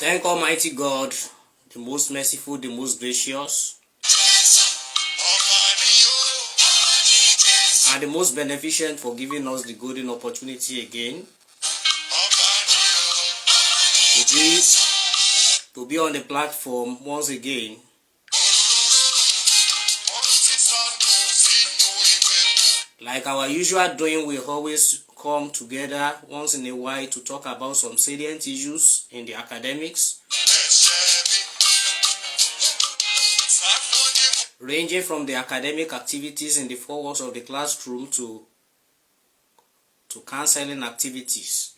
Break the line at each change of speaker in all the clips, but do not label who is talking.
Thank Almighty God, the most merciful, the most gracious, and the most beneficent, for giving us the golden opportunity again to be on the platform once again. Like our usual doing, we always come together once in a while to talk about some salient issues in the academics, ranging from the academic activities in the four walls of the classroom to counseling activities.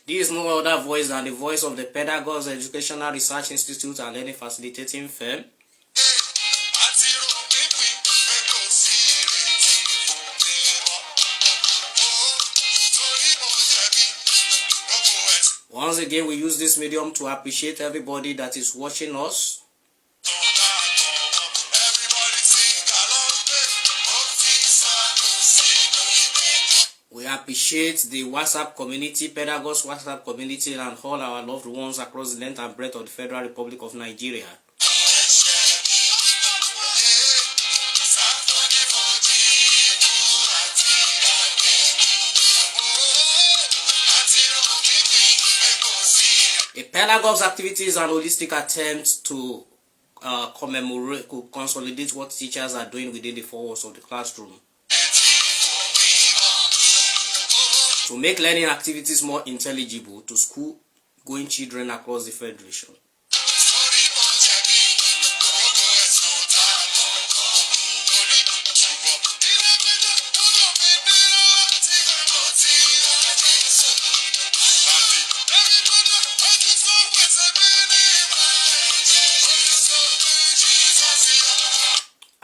This is no other voice than the voice of the Pedagogues Educational Research Institute and Learning Facilitating Firm. Once again, we use this medium to appreciate everybody that is watching us. We appreciate the WhatsApp community, Pedagogues WhatsApp community, and all our loved ones across the length and breadth of the Federal Republic of Nigeria. A Pedagogues activity is an holistic attempt to consolidate what teachers are doing within the four walls of the classroom, to make learning activities more intelligible to school-going children across the Federation.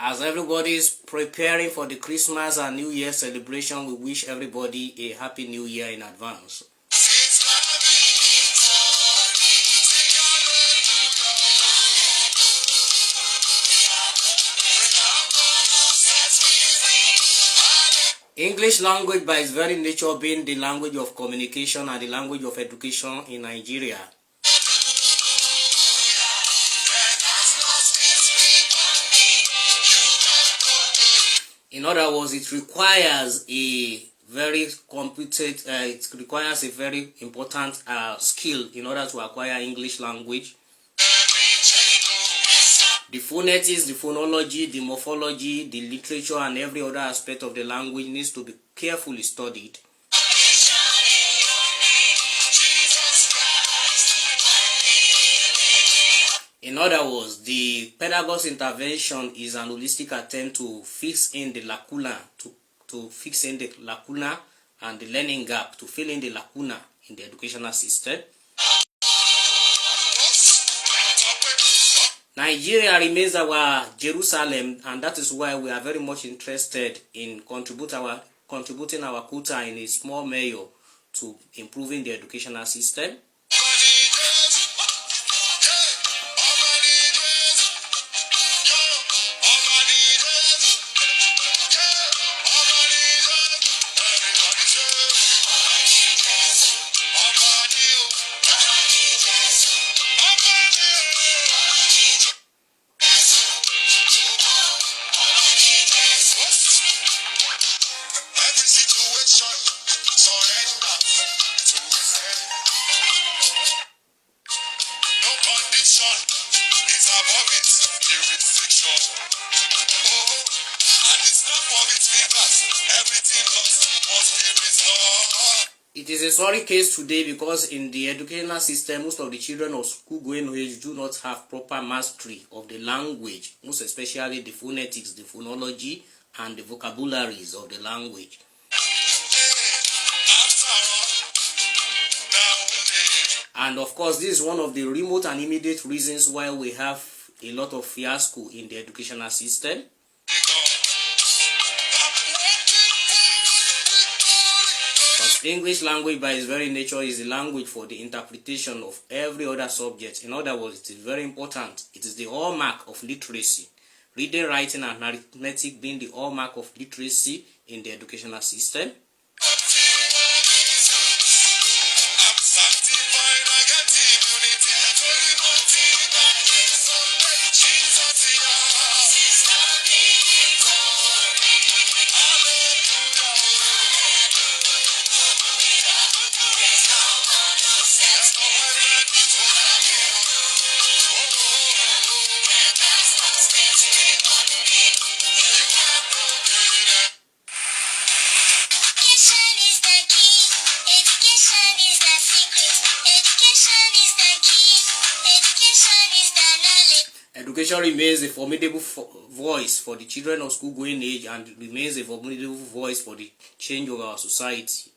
As everybody is preparing for the Christmas and New Year celebration, we wish everybody a happy New Year in advance. English language, by its very nature, being the language of communication and the language of education in Nigeria, in other words, it requires a very competent, it requires a very important skill in order to acquire English language. The phonetics, the phonology, the morphology, the literature, and every other aspect of the language needs to be carefully studied. In other words, the Pedagogues intervention is an holistic attempt to fix in the lacuna, to fix in the lacuna and the learning gap, to fill in the lacuna in the educational system. Nigeria remains our Jerusalem, and that is why we are very much interested in contributing our quota in a small measure to improving the educational system. It is a sorry case today because in the educational system, most of the children of school-going age do not have proper mastery of the language, most especially the phonetics, the phonology, and the vocabularies of the language. And of course, this is one of the remote and immediate reasons why we have a lot of fiasco in the educational system. English language, by its very nature, is the language for the interpretation of every other subject. In other words, it is very important. It is the hallmark of literacy. Reading, writing, and arithmetic being the hallmark of literacy in the educational system. education remains a formidable voice for the children of school-going age and remains a formidable voice for the change of our society.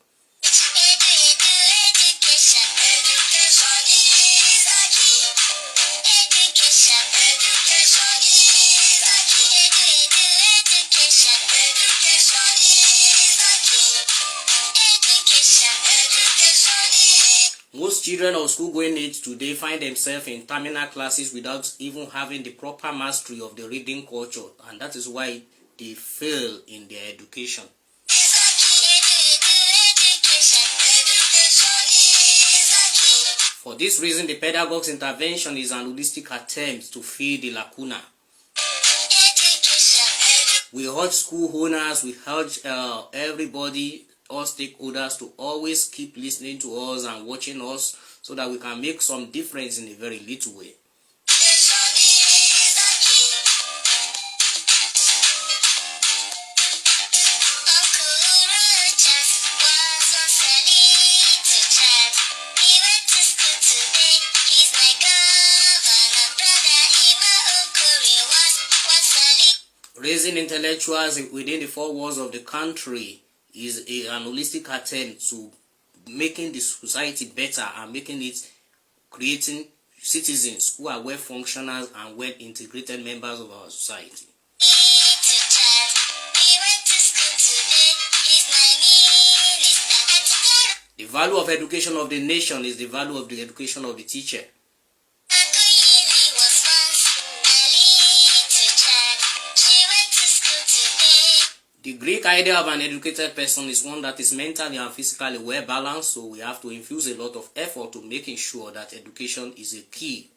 Most children of school-going age today find themselves in terminal classes without even having the proper mastery of the reading culture, and that is why they fail in their education. For this reason, the Pedagogues intervention is an holistic attempt to fill the lacuna. We urge school owners, we urge everybody, all stakeholders to always keep listening to us and watching us so that we can make some difference in a very little way. Raising intellectuals within the four walls of the country is an holistic attempt to making the society better and creating citizens who are well functioners and well integrated members of our society. The value of education of the nation is the value of the education of the teacher. The Greek idea of an educated person is one that is mentally and physically well balanced, so we have to infuse a lot of effort to making sure that education is a key.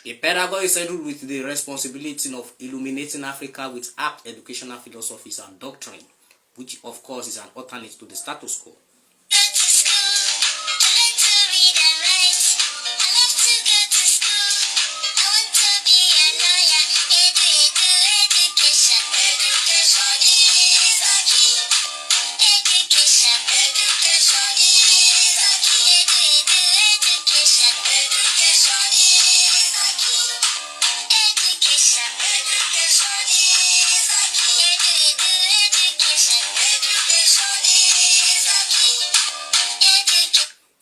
A pedagogue is saddled with the responsibility of illuminating Africa with apt educational philosophies and doctrine, which of course is an alternate to the status quo.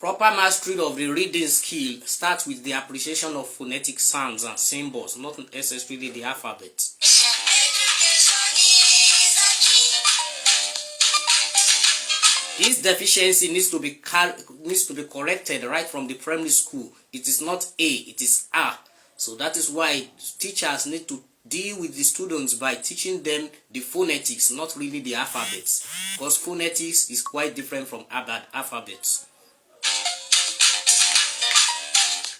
Proper mastery of the reading skill starts with the appreciation of phonetic sounds and symbols, not necessarily the alphabet. This deficiency needs to be corrected right from the primary school. It is not A, it is A. So that is why teachers need to deal with the students by teaching them the phonetics, not really the alphabets, because phonetics is quite different from alphabets.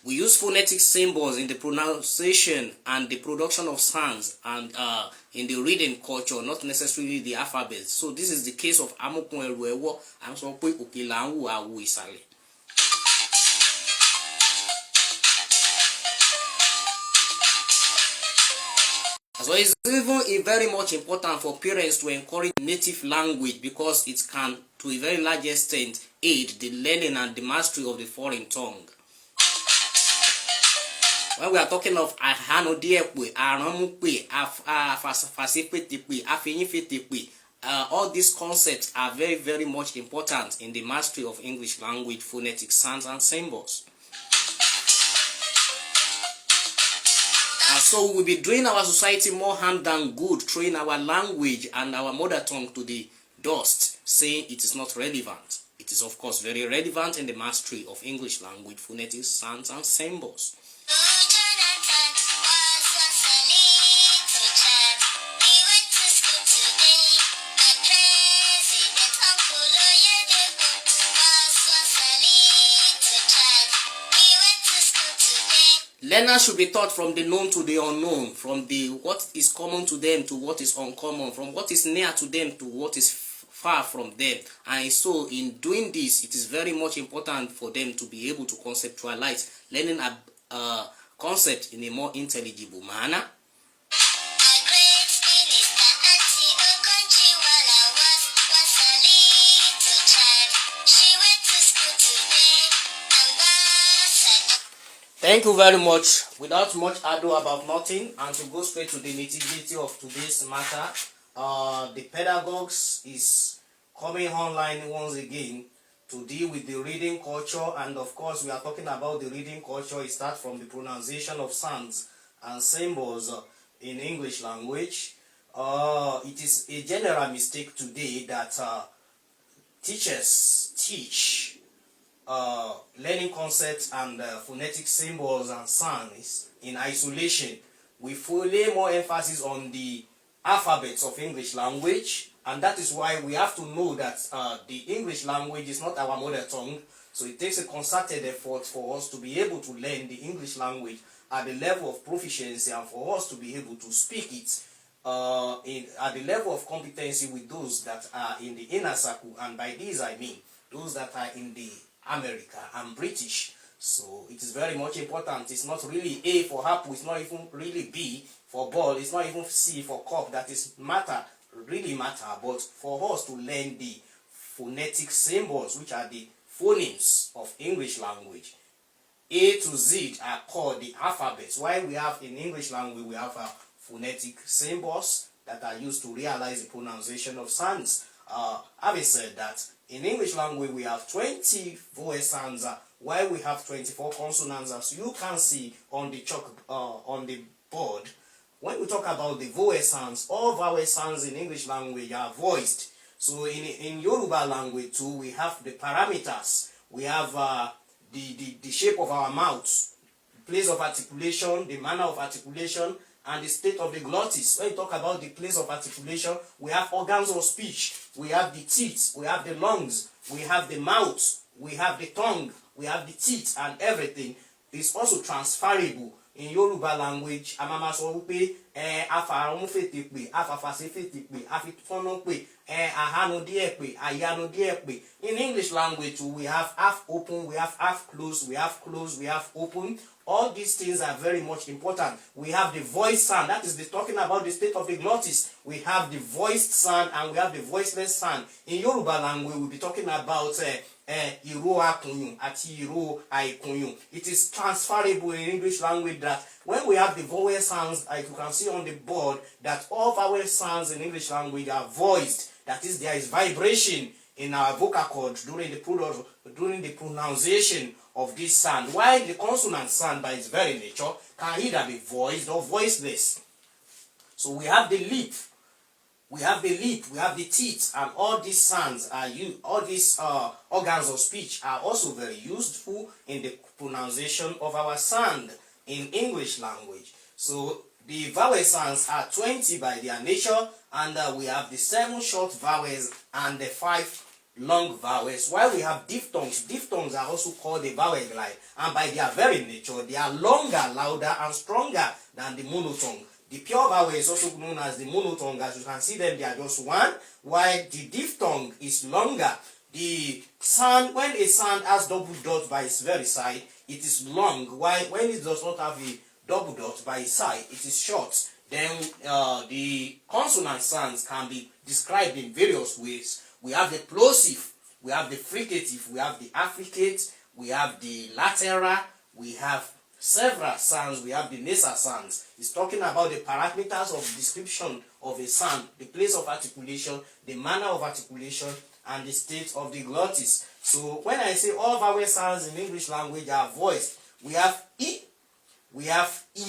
We use phonetic symbols in the pronunciation and the production of sounds and in the reading culture, not necessarily the alphabet. So this is the case of Amokun Eruewo and Sokwe Okelanwu Awu Isale. So it's even very much important for parents to encourage native language because it can, to a very large extent, aid the learning and the mastery of the foreign tongue. When we are talking of all these concepts are very, very much important in the mastery of English language, phonetic sounds and symbols. And so we will be doing our society more harm than good, throwing our language and our mother tongue to the dust, saying it is not relevant. It is of course very relevant in the mastery of English language, phonetic sounds and symbols. Learners should be taught from the known to the unknown, from the what is common to them to what is uncommon, from what is near to them to what is far from them. And so in doing this, it is very much important for them to be able to conceptualize, learning a concept in a more intelligible manner. Thank you very much. Without much ado about nothing, and to go straight to the nitty-gritty of today's matter, the Pedagogues is coming online once again to deal with the reading culture. And of course, we are talking about the reading culture. It starts from the pronunciation of sounds and symbols in English language. It is a general mistake today that teachers teach learning concepts and phonetic symbols and sounds in isolation. We lay more emphasis on the alphabets of English language, and that is why we have to know that the English language is not our mother tongue. So it takes a concerted effort for us to be able to learn the English language at the level of proficiency, and for us to be able to speak it at the level of competency with those that are in the inner circle. And by this I mean those that are in the America and British. So it is very much important. It's not really A for apple, it's not even really B for ball, it's not even C for cup that is really matter, but for us to learn the phonetic symbols, which are the phonemes of English language. A to Z are called the alphabets. While we have in English language, we have phonetic symbols that are used to realize the pronunciation of sounds. Having said that, in English language we have 20 vowel sounds, while we have 24 consonants, as you can see on the on the board. When we talk about the vowel sounds, all vowel sounds in English language are voiced. So in Yoruba language too, we have the parameters. We have the shape of our mouth, place of articulation, the manner of articulation, and the state of the glottis. When you talk about the place of articulation, we have organs of speech, we have the teeth, we have the lungs, we have the mouth, we have the tongue, we have the teeth, and everything is also transferable. In Yoruba language, amama sọ wípé afarun fètè pè, afafase fètè pè, afitọ́nà pè, ahanu díẹ̀ pè, ayanu díẹ̀ pè. In English language, we have half open, we have half closed, we have closed, we have open. All these things are very much important. We have the voice sound, that is talking about the state of the glottis. We have the voiced sound and we have the voiceless sound. In Yoruba language, we'll be talking about iro akunyun ati iro aikunyun. It is transferable in English language that when we have the vowel sounds, like you can see on the board, that all vowel sounds in English language are voiced. That is, there is vibration in our vocal cords during the pronunciation of this sound, while the consonant sound by its very nature can either be voiced or voiceless. So we have the lip, we have the teeth, and all these sounds are used, all these organs of speech are also very useful in the pronunciation of our sound in English language. So the vowel sounds are 20 by their nature, and we have the 7 short vowels and the 5 long vowels. While we have diphthongs, diphthongs are also called the vowel glide, and by their very nature they are longer, louder, and stronger than the monotongue. The pure vowel is also known as the monotongue. As you can see them, they are just one, while the diphthong is longer. The sound, when a sound has double dot by its very side, it is long, while when it does not have a double dot by its side, it is short. Then the consonant sounds can be described in various ways. We have the plosive, we have the fricative, we have the affricate, we have the lateral, we have several sounds, we have the nasal sounds. It's talking about the parameters of description of a sound, the place of articulation, the manner of articulation, and the state of the glottis. So when I say all vowel sounds in English language are voiced, we have E, we have E.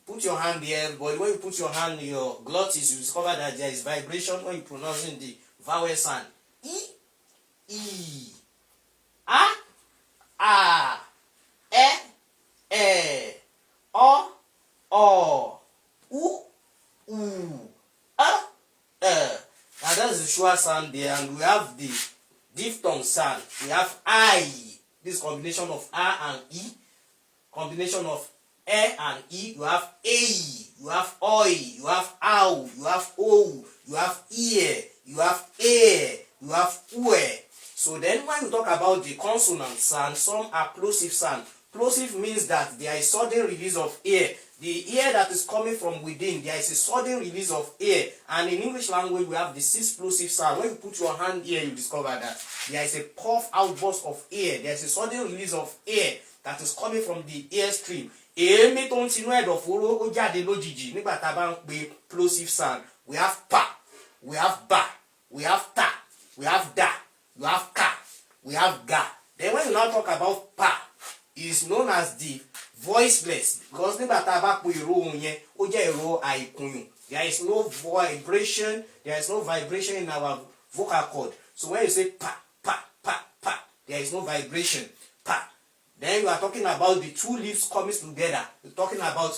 Put your hand here, but when you put your hand in your glottis, you discover that there is vibration when you pronouncing the vowel sound. E, E, A, E, O, U, Now that is the short sound there, and we have the diphthong sound. We have I, this combination of A and E, combination of E and E. You have A, you have Oi, you have Ow, you have O, you have Ear, you have A, you have Ue. So then when we talk about the consonant sound, some are plosive sound. Plosive means that there is sudden release of air. The air that is coming from within, there is a sudden release of air. And in English language, we have the six plosive sound. When you put your hand here, you discover that there is a puff outburst of air. There is a sudden release of air that is coming from the air stream. Èémí tó ń tinú ẹ̀dọ̀fóró ó jáde lójijì nígbà tá a bá ń pe plosive sound. We have pa, we have ba, we have ta, we have da, we have ka, we have ga. Then when you now talk about pa, it is known as the voiceless, because nígbà tá a bá pe ìró ohùn yẹn ó jẹ́ ìró àìkùnyùn. There is no vibration, there is no vibration in our vocal cord. So when you say pa, pa, pa, pa, there is no vibration. Pa. Then you are talking about the two lips coming together. You're talking about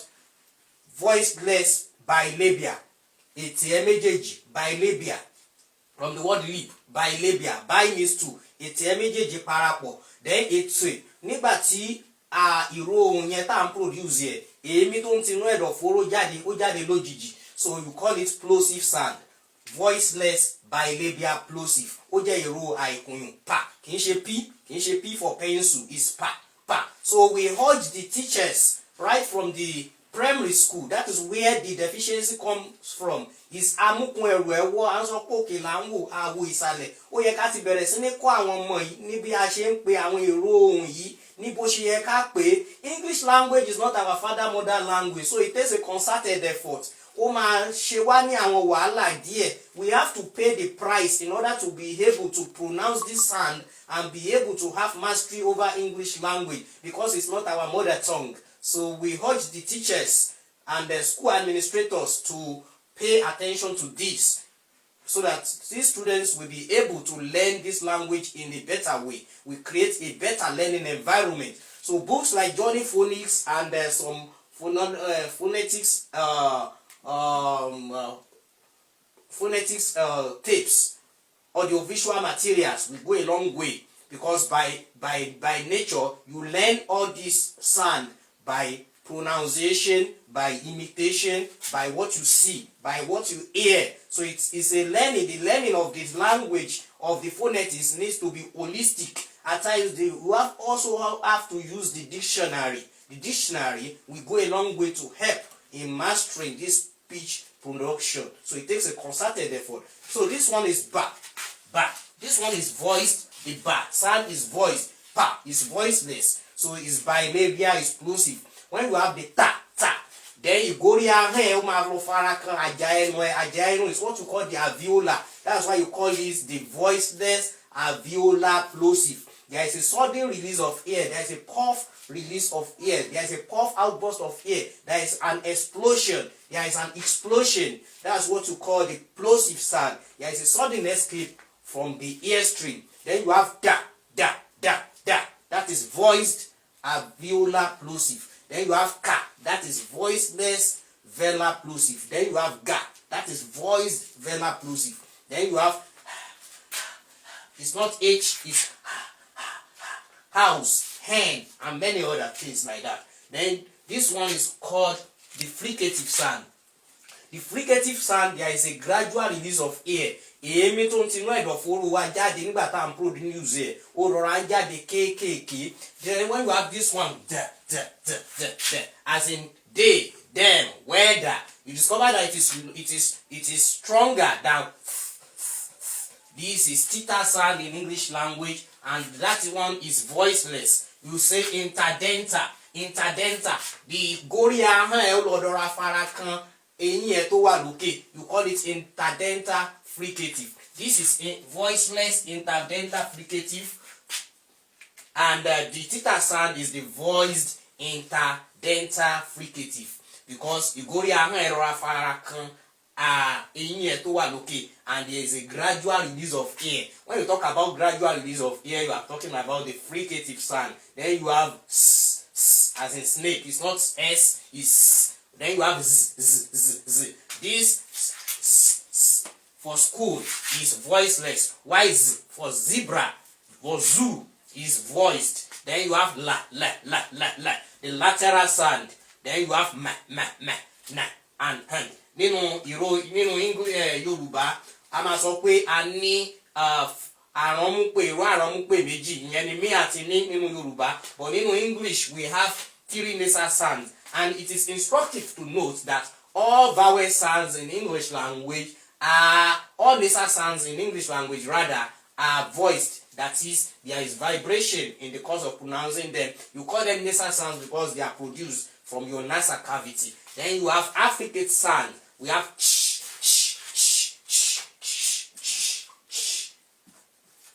voiceless bilabia. Ètè méjèèjì, bilabia. From the word lip, bilabia. Bi means two. Ètè méjèèjì parapọ̀. Then ètè nígbà tí ìró ohùn yẹn tá à ń produce yẹ, èémí tó ń tinú ẹ̀dọ̀fóró jáde, ó jáde lójijì. So you call it plosive sound. Voiceless bilabia plosive. Ó jẹ́ ìró àìkùnyùn. Pa. Kì í ṣe P for pencil. It's pa. Pa. So we urge the teachers right from the primary school, that is where the deficiency comes from, is amukun ẹrù ẹwọ ansọ pé òkè là ń wò àwò ìsàlẹ̀. Ó yẹ ká ti bẹ̀rẹ̀ sí ní kọ́ àwọn ọmọ yìí ní bí a ṣe ń pe àwọn èrò ohùn yìí ní bó ṣe yẹ ká pé. English language is not our mother language, so it takes a concerted effort. Ó máa ṣe wá ní àwọn wàhálà díẹ̀. We have to pay the price in order to be able to pronounce this sound and be able to have mastery over English language, because it's not our mother tongue. So we urge the teachers and the school administrators to pay attention to this, so that these students will be able to learn this language in a better way. We create a better learning environment. So books like Johnny Phonics and some phonetics tapes, audiovisual materials will go a long way, because by nature you learn all this sound by pronunciation, by imitation, by what you see, by what you hear. So it's a learning. The learning of this language of the phonetics needs to be holistic. At times you also have to use the dictionary. The dictionary will go a long way to help in mastering this speech production. So it takes a concerted effort. So this one is ba, ba. This one is voiced. The ba sound is voiced. Pa is voiceless. So it's bilabia, is plosive. When you have the ta, ta, then you go here, ajaenu is what you call the alveolar. That's why you call this the voiceless alveolar plosive. There is a sudden release of air. There is a puff release of air. There is a puff outburst of air. There is an explosion. There is an explosion. That's what you call the plosive sound. There is a sudden escape from the airstream. Then you have da, da, da, da. That is voiced alveolar plosive. Then you have ka. That is voiceless velar plosive. Then you have ga. That is voiced velar plosive. Then you have, it's not H, it's house, hand, and many other things like that. Then this one is called the fricative sound. The fricative sound, there is a gradual release of air. Èémí tó ń tinú ẹ̀dọ̀fóró wa jáde nígbà tá à ń produce ẹ̀, ó rọra ń jáde kéékèèké. Then when you have this one, da, da, da, da, da, as in they, them, whether, you discover that it is stronger than this is theta sound in English language, and that one is voiceless. You say interdenta, interdenta. The goria ẹ̀ lọ́dọ̀ra fara kan eyín ẹ̀ tó wà lókè. You call it interdenta fricative. This is a voiceless interdenta fricative, and the theta sound is the voiced interdenta fricative, because igori ahọ́n ẹ̀rọ afárá kan eyín ẹ̀ tó wà lókè, and there is a gradual release of air. When you talk about gradual release of air, you are talking about the fricative sound. Then you have s, s as in snake. It's not s, it's. Then you have z, z, z, z. This for school is voiceless. Why z for zebra, for zoo is voiced. Then you have la, la, la, la, la, the lateral sound. Then you have ma, ma, ma, na, and hand. Nínú English Yorùbá, a máa sọ pé a ní àránmúpè, ìró àránmúpè méjì, ìyẹn ni mí àti ní nínú Yorùbá. But nínú English we have 3 nasal sounds, and it is instructive to note that all vowel sounds in English language all nasal sounds in English language rather are voiced. That is, there is vibration in the course of pronouncing them. You call them nasal sounds because they are produced from your nasal cavity. Then you have affricate sound. We have ch, ch, ch, ch, ch, ch, ch,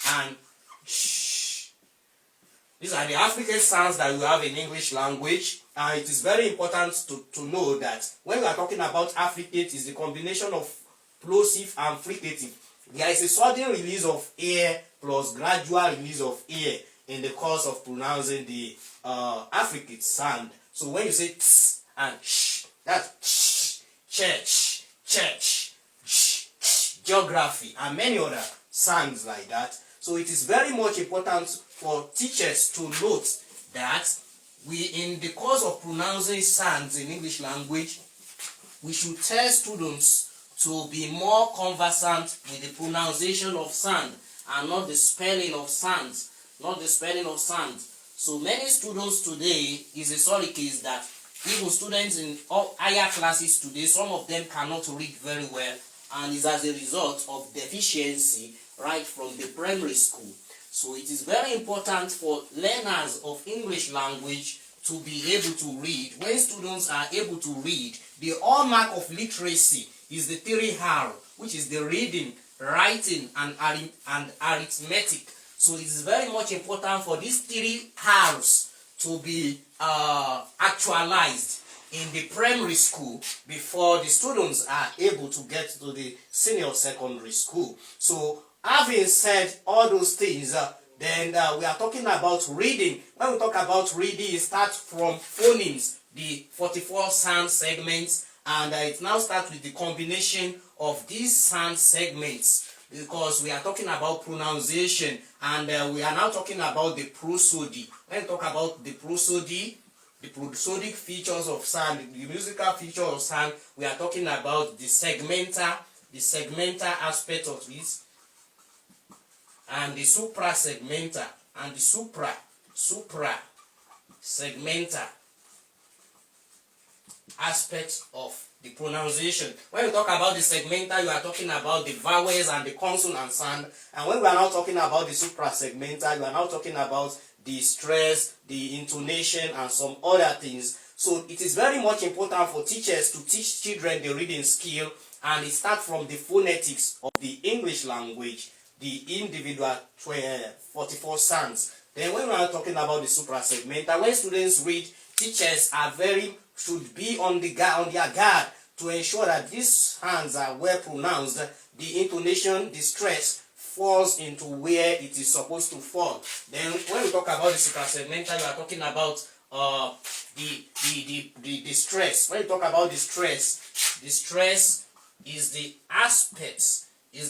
and ch. These are the affricate sounds that we have in English language. And it is very important to know that when we are talking about affricate, is the combination of plosive and fricative. There is a sudden release of air plus gradual release of air in the course of pronouncing the affricate sound. So when you say tss and sh, that's sh, church, church, sh, sh, geography, and many other sounds like that. So it is very much important for teachers to note that in the course of pronouncing sounds in English language, we should tell students to be more conversant with the pronunciation of sound and not the spelling of sounds. So many students today is a sorry case that even students in higher classes today, some of them cannot read very well, and is as a result of deficiency right from the primary school. So it is very important for learners of English language to be able to read. When students are able to read, the hallmark of literacy is the 3 R, which is the reading, writing, and arithmetic. So it is very much important for these 3 R's to be actualized in the primary school before the students are able to get to the senior secondary school. So having said all those things, then we are talking about reading. When we talk about reading, it starts from phonemes, the 44 sound segments, and it now starts with the combination of these sound segments, because we are talking about pronunciation, and we are now talking about the prosody. When we talk about the prosody, the prosodic features of sound, the musical feature of sound, we are talking about the segmental aspect of this, and the supra-segmental, and the supra-segmental aspects of the pronunciation. When we talk about the segmental, you are talking about the vowels and the consonant sound. And when we are now talking about the supra-segmental, you are now talking about the stress, the intonation, and some other things. So it is very much important for teachers to teach children the reading skill, and it starts from the phonetics of the English language, the individual 44 sounds. Then when we are talking about the supra-segmental, when students read, teachers should be on their guard to ensure that these sounds are well pronounced. The intonation, the stress falls into where it is supposed to fall. Then when we talk about the supra-segmental, we are talking about the stress. When you talk about the stress is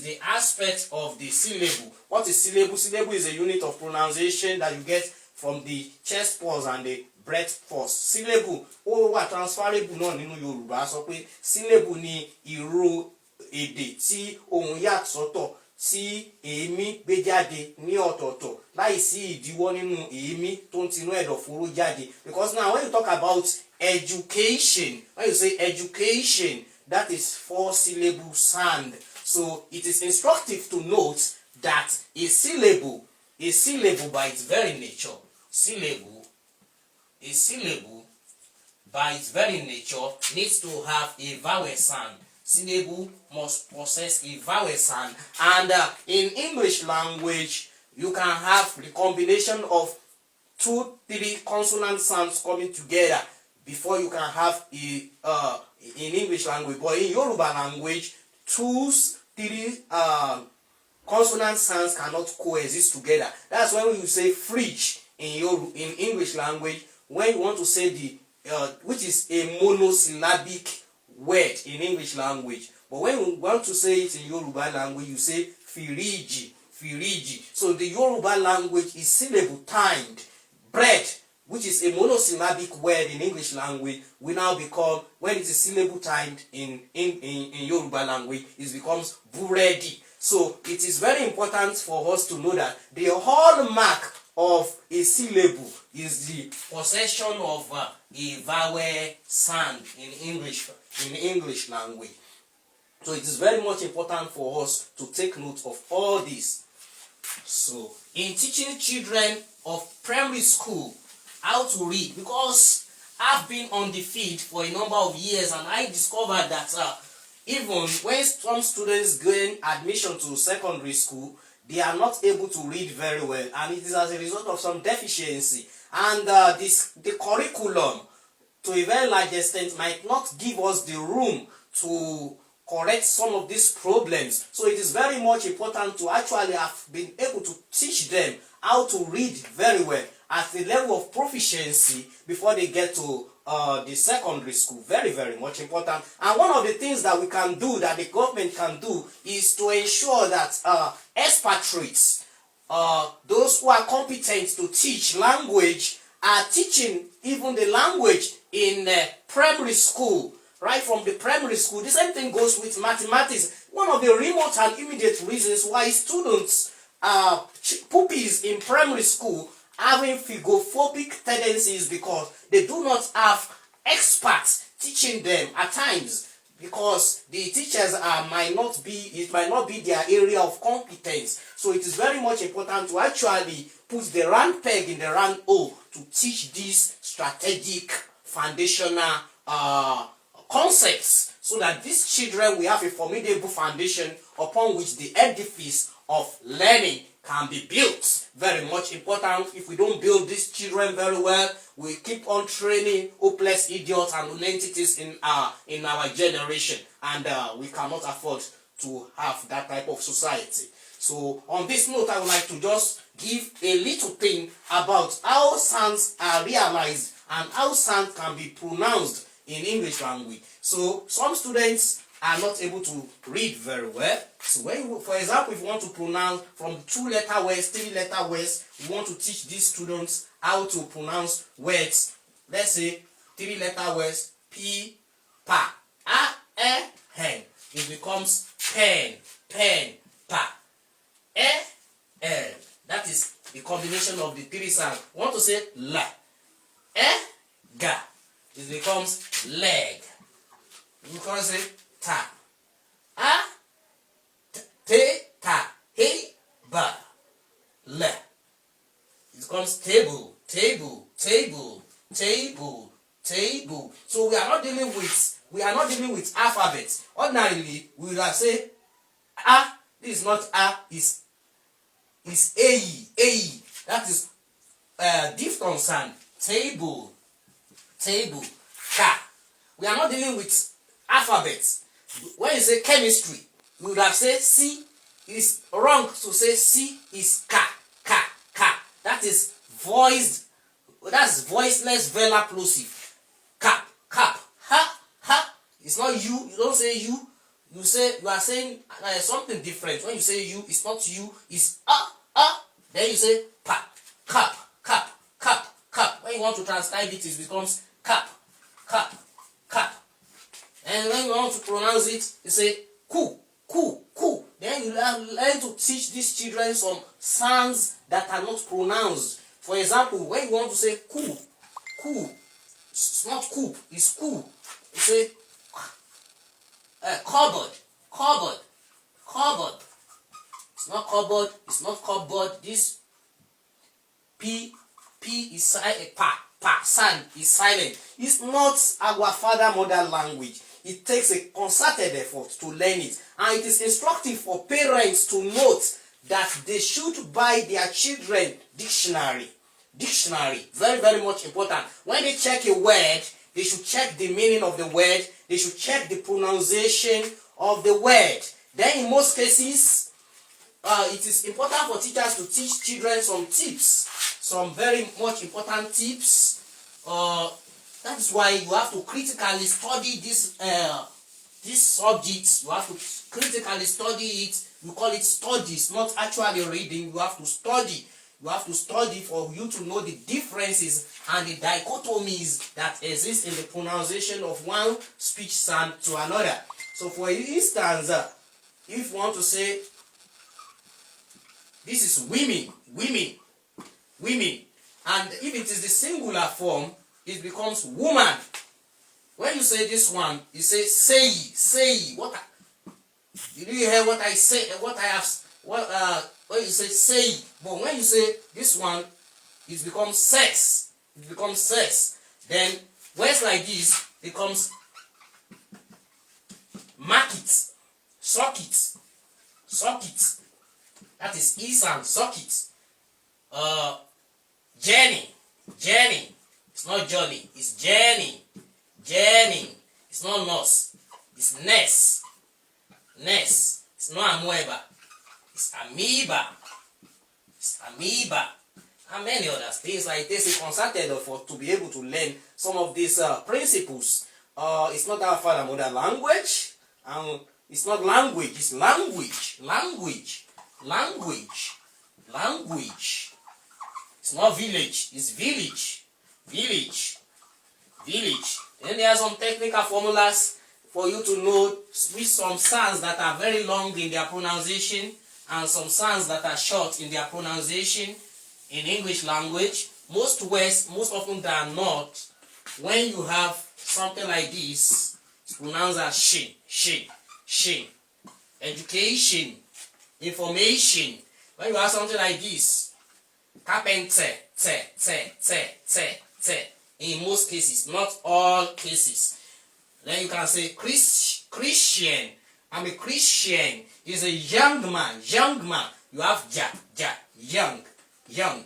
the aspect of the syllable. What is syllable? Syllable is a unit of pronunciation that you get from the chest pulse and the breath pulse. Syllable ó wà transferable náà nínú Yorùbá, sọ pé syllable ni ìró èdè tí ohùn yà sọ́tọ̀ tí èémí gbé jáde ní ọ̀tọ̀ọ̀tọ̀ láìsí ìdíwọ́ nínú èémí tó ń tinú ẹ̀dọ̀fóró jáde. Because now when you talk about education, when you say education, that is 4 syllable sound. So it is instructive to note that a syllable by its very nature, a syllable by its very nature needs to have a vowel sound. Syllable must possess a vowel sound, and in English language you can have the combination of 2-3 consonant sounds coming together before you can have in English language. But in Yoruba language, 2-3 consonant sounds cannot coexist together. That's when you say fridge in English language, when you want to say the which is a monosyllabic word in English language. But when you want to say it in Yoruba language, you say firiji. So the Yoruba language is syllable timed. Bread, which is a monosyllabic word in English language, will now become, when it is syllable timed in Yoruba language, it becomes buredi. So it is very important for us to know that the hallmark of a syllable is the possession of a vowel sound in English language. So it is very much important for us to take note of all this. So in teaching children of primary school how to read, because I've been on the field for a number of years and I discovered that even when some students gain admission to secondary school, they are not able to read very well, and it is as a result of some deficiency. And the curriculum, to a very large extent, might not give us the room to correct some of these problems. So it is very much important to actually have been able to teach them how to read very well at the level of proficiency before they get to the secondary school. Very, very much important. And one of the things that we can do, that the government can do, is to ensure that expatriates, those who are competent to teach language, are teaching even the language in primary school. Right from the primary school. The same thing goes with mathematics. One of the remote and immediate reasons why students, pupils in primary school, having phygophobic tendencies, because they do not have experts teaching them at times, because the teachers it might not be their area of competence. So it is very much important to actually put the round peg in the round hole to teach these strategic foundational concepts, so that these children will have a formidable foundation upon which the edifice of learning can be built. Very much important. If we don't build these children very well, we keep on training hopeless idiots and nonentities in our generation, and we cannot afford to have that type of society. So on this note, I would like to just give a little thing about how sounds are realized and how sound can be pronounced in English language. So some students are not able to read very well. So when, for example, if you want to pronounce from 2-letter words, 3-letter words, we want to teach these students how to pronounce words. Let's say 3-letter words: p, pa, a, e, hen. It becomes pen, pen, pa, e, l. That is the combination of the 3 sounds. We want to say la, e, ga. It becomes leg. You can say ta, a, te, ta, he, ba, le. It becomes table, table, table, table, table. So we are not dealing with alphabet. Ordinarily, we will say a. This is not a. Is a. That is diphthong sound. Table, table, ka. We are not dealing with alphabets. When you say chemistry, you would have said C. It's wrong to say C is ka, ka, ka. That is voiced. That's voiceless velar plosive. Cap, cap, ha, ha. It's not you. You don't say you. You are saying something different. When you say you, it's not you. It's Then you say pa, cap, cap, cap, cap. When you want to transcribe it, it becomes cap, cap, cap. And when you want to pronounce it, you say ku, ku, ku. Then you learn to teach these children some sounds that are not pronounced. For example, when you want to say ku, ku, it's not coop, it's ku. You say cupboard, cupboard, cupboard. It's not cupboard, it's not cupboard. This p is silent, pa sound is silent. It's not our mother language. It takes a concerted effort to learn it, and it is instructive for parents to note that they should buy their children dictionary. Very, very much important. When they check a word, they should check the meaning of the word. They should check the pronunciation of the word. Then in most cases, it is important for teachers to teach children some tips, some very much important tips. That is why you have to critically study this subject. You have to critically study it. You call it studies, not actually reading. You have to study. You have to study for you to know the differences and the dichotomies that exist in the pronunciation of one speech sound to another. So for instance, if you want to say, this is women, women, women. And if it is the singular form, it becomes woman. When you say this one, you say say. Did you hear what I say? What I have? When you say say, but when you say this one, it becomes sex. It becomes sex. Then words like this becomes market, socket. That is E sound, socket. Journey. It's not Johnny. It's journey. It's not nurse. It's nest. It's not amoeba. It's amoeba. And many others. Things like this is consulted for to be able to learn some of these principles. It's not our father mother language, and it's not language. It's language. It's not village. It's village. Then there are some technical formulas for you to know with some sounds that are very long in their pronunciation and some sounds that are short in their pronunciation in English language. Most words, most often than not, when you have something like this, it's pronounced as shin. Education, information. When you have something like this, carpenter, in most cases, not all cases. Then you can say Christian. I'm a Christian. Is a young man. You have young.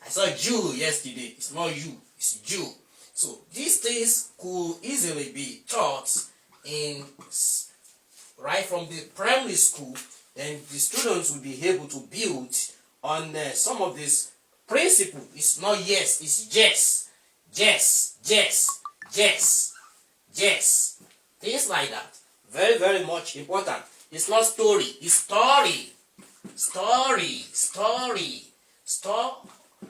I saw Jew yesterday. It's not you, it's Jew. So these things could easily be taught in right from the primary school. Then the students will be able to build on some of these principles. It's not yes, it's yes. Things like that. Very, very much important. It's not story, it's story.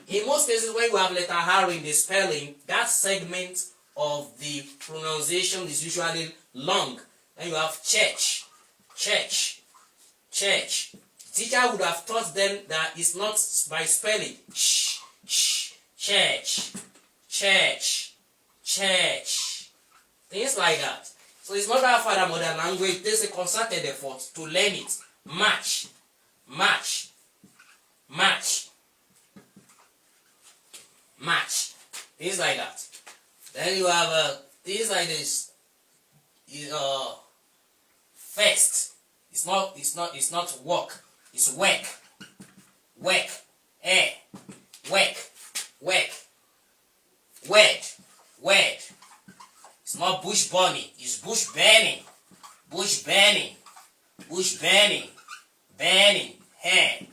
In most cases, when you have letter R in the spelling, that segment of the pronunciation is usually long. Then you have church. Teacher would have taught them that it's not by spelling. Church. Things like that. So it's not our father mother language. There's a concerted effort to learn it. Match. Things like that. Then you have things like this. First. It's not work. It's work. Word. It's not bush burning. It's bush burning. Burning. Hair.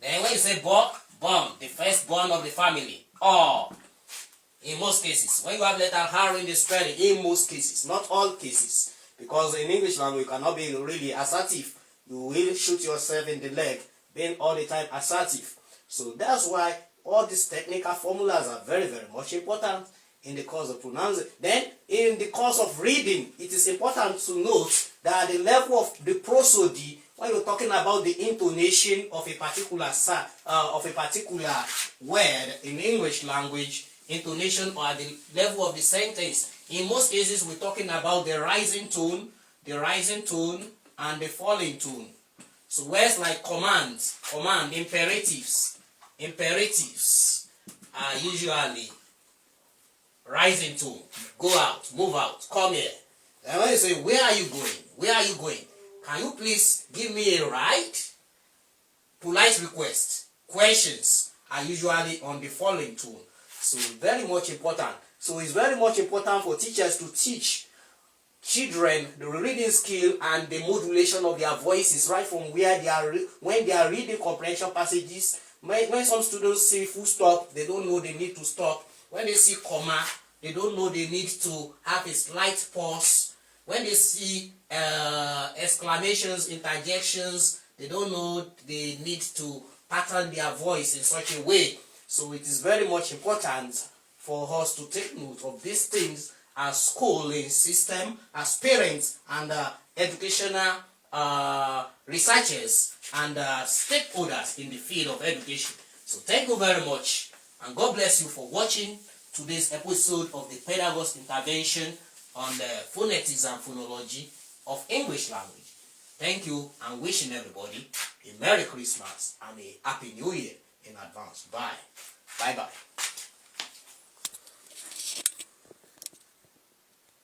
Then when you say born, the firstborn of the family. Or in most cases, when you have letter R in the spelling, in most cases, not all cases, because in English language you cannot be really assertive. You will shoot yourself in the leg being all the time assertive. So that's why all these technical formulas are very, very much important in the course of pronouncing. Then in the course of reading, it is important to note that at the level of the prosody, when you're talking about the intonation of a particular word in English language, intonation or at the level of the sentence, in most cases we're talking about the rising tone and the falling tone. So words like command, imperatives are usually rising tone. Go out, move out, come here. And when you say, where are you going? Can you please give me a ride? Polite requests, questions are usually on the falling tone. So very much important. So it's very much important for teachers to teach children the reading skill and the modulation of their voices right from where they are when they are reading comprehension passages. When some students see full stop, they don't know they need to stop. When they see comma, they don't know they need to have a slight pause. When they see exclamations, interjections, they don't know they need to pattern their voice in such a way. So it is very much important for us to take note of these things as schooling system, as parents and educational researchers and stakeholders in the field of education. So thank you very much, and God bless you for watching today's episode of the Pedagogues intervention on the phonetics and phonology of English language. Thank you, and wishing everybody a Merry Christmas and a Happy New Year in advance. Bye. Bye-bye.